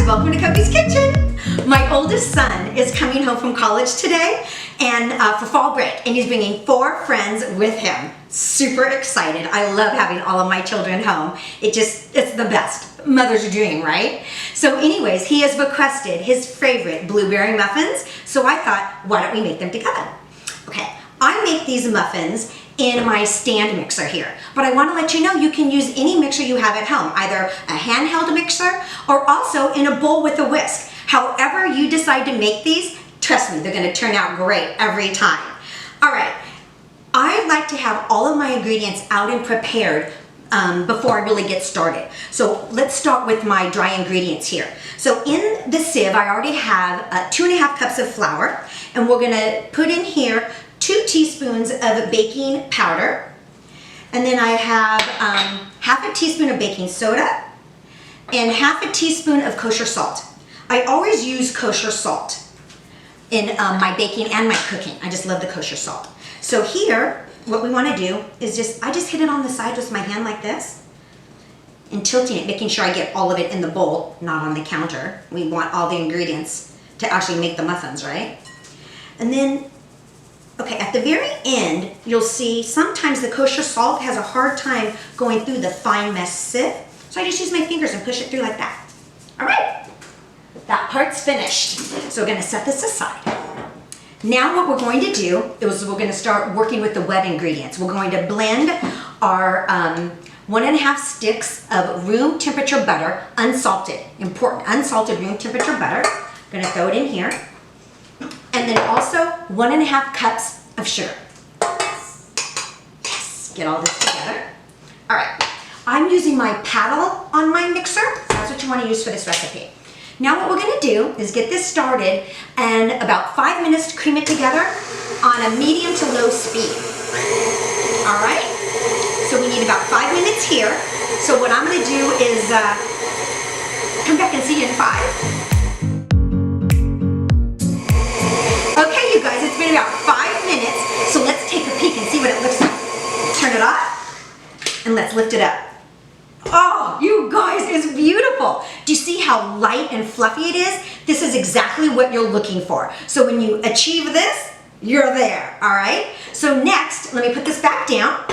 welcome to Kobe's Kitchen. My oldest son is coming home from college today and for fall break, and he's bringing 4 friends with him. Super excited. I love having all of my children home. It's the best. Mother's dream, right? So anyways, he has requested his favorite blueberry muffins, so I thought, why don't we make them together? Okay, I make these muffins in my stand mixer here. But I want to let you know you can use any mixer you have at home, either a handheld mixer or also in a bowl with a whisk. However you decide to make these, trust me, they're going to turn out great every time. All right, I like to have all of my ingredients out and prepared before I really get started. So let's start with my dry ingredients here. So in the sieve, I already have 2½ cups of flour, and we're going to put in here 2 teaspoons of baking powder, and then I have ½ teaspoon of baking soda and ½ teaspoon of kosher salt. I always use kosher salt in my baking and my cooking. I just love the kosher salt. So here, what we want to do is I just hit it on the side with my hand like this and tilting it, making sure I get all of it in the bowl, not on the counter. We want all the ingredients to actually make the muffins, right? And then okay, at the very end, you'll see sometimes the kosher salt has a hard time going through the fine mesh sieve. So I just use my fingers and push it through like that. All right, that part's finished. So we're gonna set this aside. Now what we're going to do is we're gonna start working with the wet ingredients. We're going to blend our 1½ sticks of room temperature butter, unsalted, important, unsalted room temperature butter. I'm gonna throw it in here. And then also 1½ cups of sugar. Yes, get all this together. All right, I'm using my paddle on my mixer. That's what you want to use for this recipe. Now what we're gonna do is get this started and about 5 minutes to cream it together on a medium to low speed. All right, so we need about 5 minutes here. So what I'm gonna do is come back and see you in 5. Okay, you guys, it's been about 5 minutes, so let's take a peek and see what it looks like. Turn it off, and let's lift it up. Oh, you guys, it's beautiful. Do you see how light and fluffy it is? This is exactly what you're looking for. So when you achieve this, you're there, all right? So next, let me put this back down.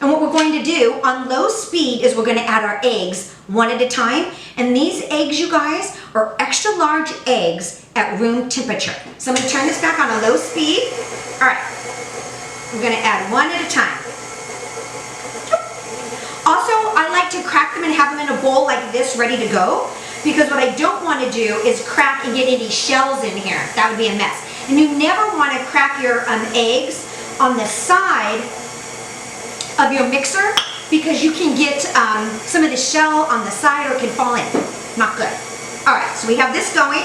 And what we're going to do on low speed is we're going to add our eggs one at a time. And these eggs, you guys, are extra large eggs at room temperature. So I'm going to turn this back on a low speed. All right, we're going to add one at a time. Also, I like to crack them and have them in a bowl like this ready to go, because what I don't want to do is crack and get any shells in here. That would be a mess. And you never want to crack your eggs on the side of your mixer, because you can get some of the shell on the side or it can fall in. Not good. All right, so we have this going.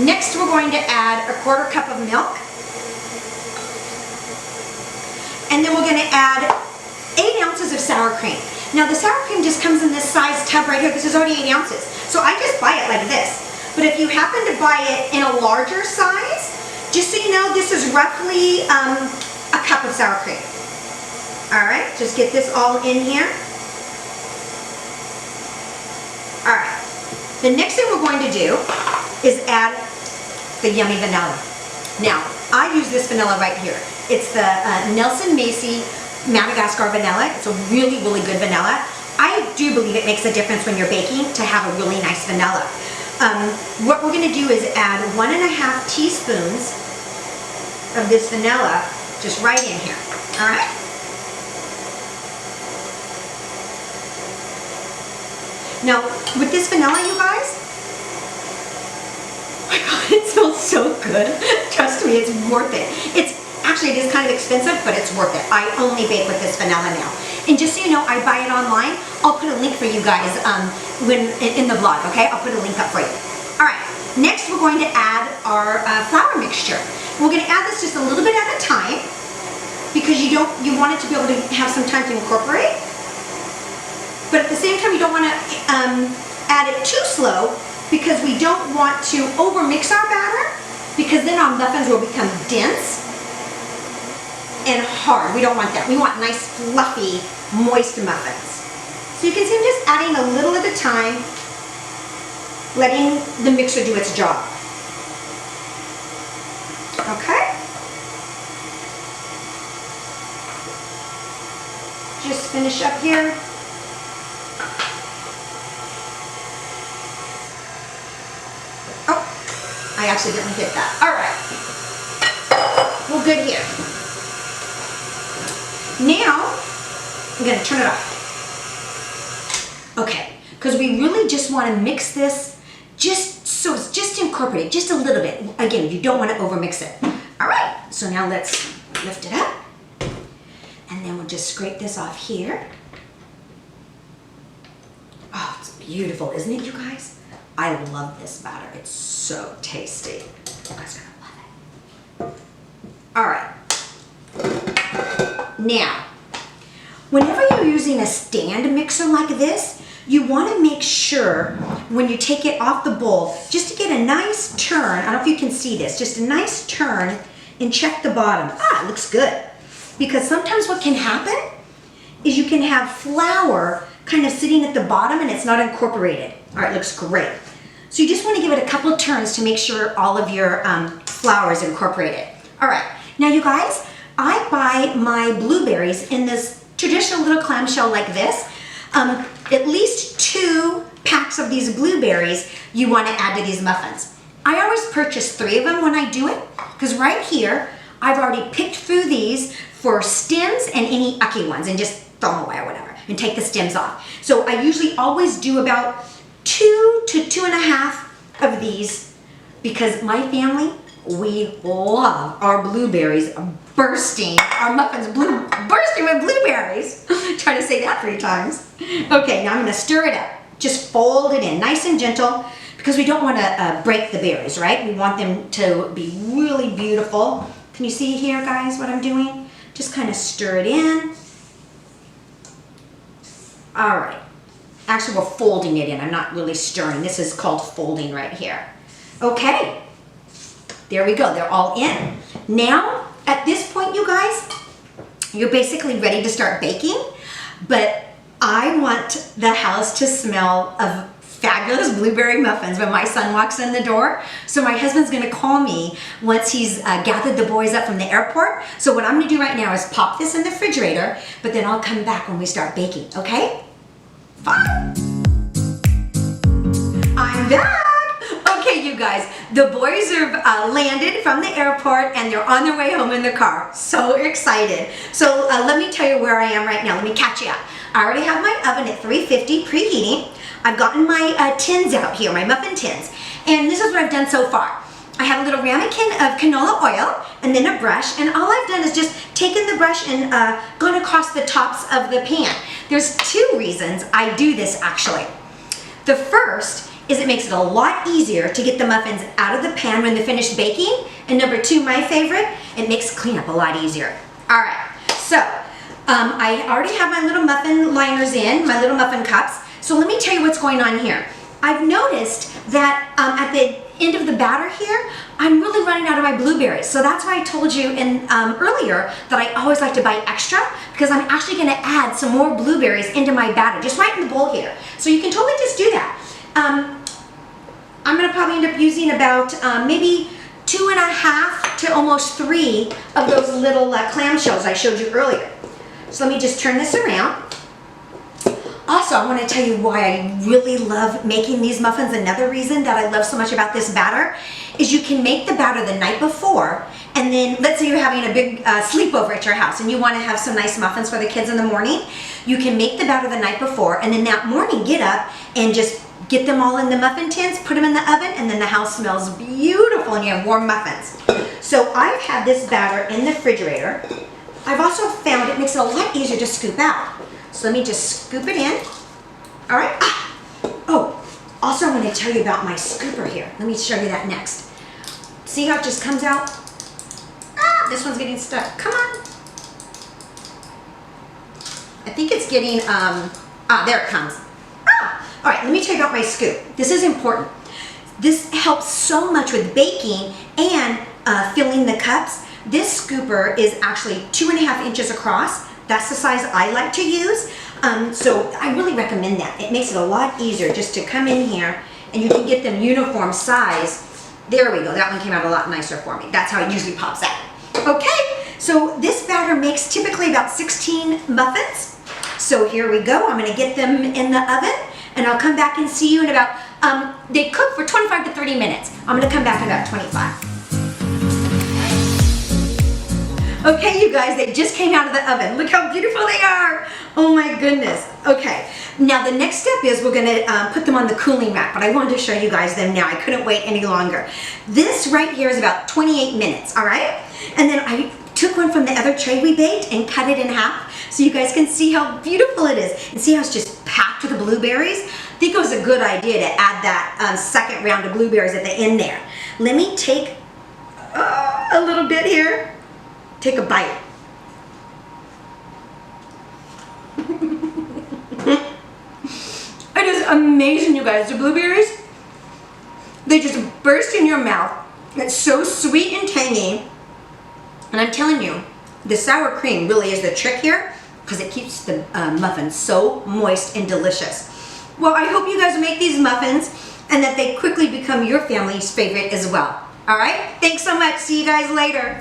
Next, we're going to add a ¼ cup of milk. And then we're going to add 8 ounces of sour cream. Now the sour cream just comes in this size tub right here. This is already 8 ounces. So I just buy it like this. But if you happen to buy it in a larger size, just so you know, this is roughly a cup of sour cream. All right, just get this all in here. All right, the next thing we're going to do is add the yummy vanilla. Now, I use this vanilla right here. It's the Nelson Macy Madagascar vanilla. It's a really, really good vanilla. I do believe it makes a difference when you're baking to have a really nice vanilla. What we're gonna do is add 1½ teaspoons of this vanilla just right in here, all right? Now, with this vanilla, you guys, oh my God, it smells so good. Trust me, it's worth it. Actually, it is kind of expensive, but it's worth it. I only bake with this vanilla now. And just so you know, I buy it online. I'll put a link for you guys in the vlog, okay? I'll put a link up for you. All right, next we're going to add our flour mixture. We're gonna add this just a little bit at a time, because you want it to be able to have some time to incorporate. But at the same time, you don't want to add it too slow, because we don't want to overmix our batter, because then our muffins will become dense and hard. We don't want that. We want nice, fluffy, moist muffins. So you can see I'm just adding a little at a time. letting the mixer do its job. Okay? Just finish up here. Oh, I accidentally hit that. All right. We're good here. Now, I'm gonna turn it off. Okay, because we really just want to mix this just so it's just incorporated, just a little bit. Again, you don't want to overmix it. All right, so now let's lift it up. And then we'll just scrape this off here. Oh, it's beautiful, isn't it, you guys? I love this batter. It's so tasty. You guys are gonna love it. All right. Now, whenever you're using a stand mixer like this, you want to make sure when you take it off the bowl, just to get a nice turn, I don't know if you can see this, just a nice turn and check the bottom. Ah, it looks good. Because sometimes what can happen is you can have flour kind of sitting at the bottom and it's not incorporated. All right, looks great. So you just want to give it a couple of turns to make sure all of your flour is incorporated. All right, now you guys, I buy my blueberries in this traditional little clamshell like this. At least 2 packs of these blueberries you want to add to these muffins. I always purchase 3 of them when I do it, because right here, I've already picked through these for stems and any ucky ones and just throw them away or whatever and take the stems off. So I usually always do about 2 to 2.5 of these because my family, we love our blueberries bursting, our muffins bursting with blueberries. Try to say that 3 times. Okay, now I'm gonna stir it up. Just fold it in, nice and gentle, because we don't wanna break the berries, right? We want them to be really beautiful. Can you see here, guys, what I'm doing? Just kind of stir it in. All right. Actually, we're folding it in. I'm not really stirring. This is called folding right here. Okay. There we go. They're all in. Now, at this point, you guys, you're basically ready to start baking, but I want the house to smell of fabulous blueberry muffins when my son walks in the door. So my husband's gonna call me once he's gathered the boys up from the airport. So what I'm gonna do right now is pop this in the refrigerator, but then I'll come back when we start baking, okay? Fine. I'm back! Okay, you guys, the boys are landed from the airport and they're on their way home in the car. So excited. So let me tell you where I am right now. Let me catch you up. I already have my oven at 350 preheating. I've gotten my tins out here, my muffin tins. And this is what I've done so far. I have a little ramekin of canola oil and then a brush. And all I've done is just taken the brush and gone across the tops of the pan. There's 2 reasons I do this actually. The first is it makes it a lot easier to get the muffins out of the pan when they're finished baking. And number 2, my favorite, it makes cleanup a lot easier. All right, so I already have my little muffin liners in, my little muffin cups. So let me tell you what's going on here. I've noticed that at the end of the batter here, I'm really running out of my blueberries. So that's why I told you earlier that I always like to buy extra, because I'm actually gonna add some more blueberries into my batter, just right in the bowl here. So you can totally just do that. I'm gonna probably end up using about maybe 2.5 to almost 3 of those little clamshells I showed you earlier. So let me just turn this around. Also, I want to tell you why I really love making these muffins. Another reason that I love so much about this batter is you can make the batter the night before, and then let's say you're having a big sleepover at your house and you want to have some nice muffins for the kids in the morning. You can make the batter the night before, and then that morning get up and just get them all in the muffin tins, put them in the oven, and then the house smells beautiful and you have warm muffins. So I've had this batter in the refrigerator. I've also found it makes it a lot easier to scoop out. So let me just scoop it in. All right. Oh, also I want to tell you about my scooper here. Let me show you that next. See how it just comes out? Ah, this one's getting stuck. Come on. I think it's getting, there it comes. All right, let me tell you about my scoop. This is important. This helps so much with baking and filling the cups. This scooper is actually 2.5 inches across. That's the size I like to use. So I really recommend that. It makes it a lot easier just to come in here and you can get them uniform size. There we go, that one came out a lot nicer for me. That's how it usually pops out. Okay, so this batter makes typically about 16 muffins. So here we go, I'm gonna get them in the oven, and I'll come back and see you in about, they cook for 25 to 30 minutes. I'm gonna come back in about 25. Okay, you guys, they just came out of the oven. Look how beautiful they are. Oh my goodness. Okay, now the next step is we're gonna put them on the cooling rack, but I wanted to show you guys them now. I couldn't wait any longer. This right here is about 28 minutes, all right? And then I took one from the other tray we baked and cut it in half so you guys can see how beautiful it is. And see how it's just packed with the blueberries? I think it was a good idea to add that second round of blueberries at the end there. Let me take a little bit here. Take a bite. It is amazing, you guys. The blueberries, they just burst in your mouth. It's so sweet and tangy. And I'm telling you, the sour cream really is the trick here because it keeps the muffins so moist and delicious. Well, I hope you guys make these muffins and that they quickly become your family's favorite as well. All right? Thanks so much. See you guys later.